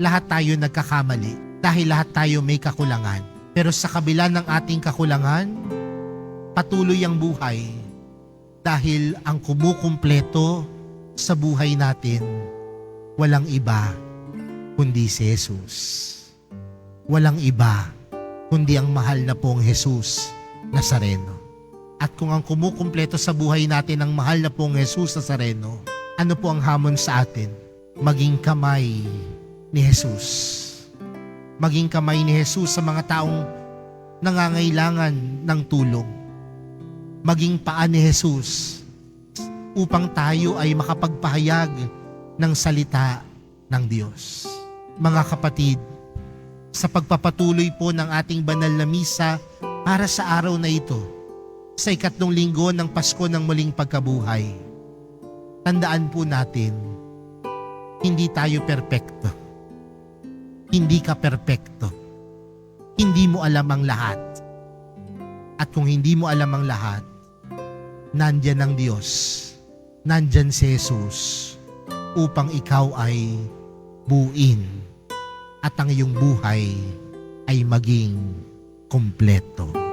Lahat tayo nagkakamali dahil lahat tayo may kakulangan. Pero sa kabila ng ating kakulangan, patuloy ang buhay dahil ang kumukumpleto sa buhay natin, walang iba kundi si Jesus. Walang iba kundi ang mahal na pong Jesus Nazareno. At kung ang kumukumpleto sa buhay natin ang mahal na pong Jesus Nazareno, ano po ang hamon sa atin? Maging kamay ni Jesus. Maging kamay ni Jesus sa mga taong nangangailangan ng tulong. Maging paa ni Jesus upang tayo ay makapagpahayag ng salita ng Diyos. Mga kapatid, sa pagpapatuloy po ng ating banal na misa para sa araw na ito, sa 3 linggo ng Pasko ng muling pagkabuhay, tandaan po natin, hindi tayo perpekto. Hindi ka perpekto. Hindi mo alam ang lahat. At kung hindi mo alam ang lahat, nandyan ang Diyos, nandyan si Jesus, upang ikaw ay buuin at ang iyong buhay ay maging kumpleto.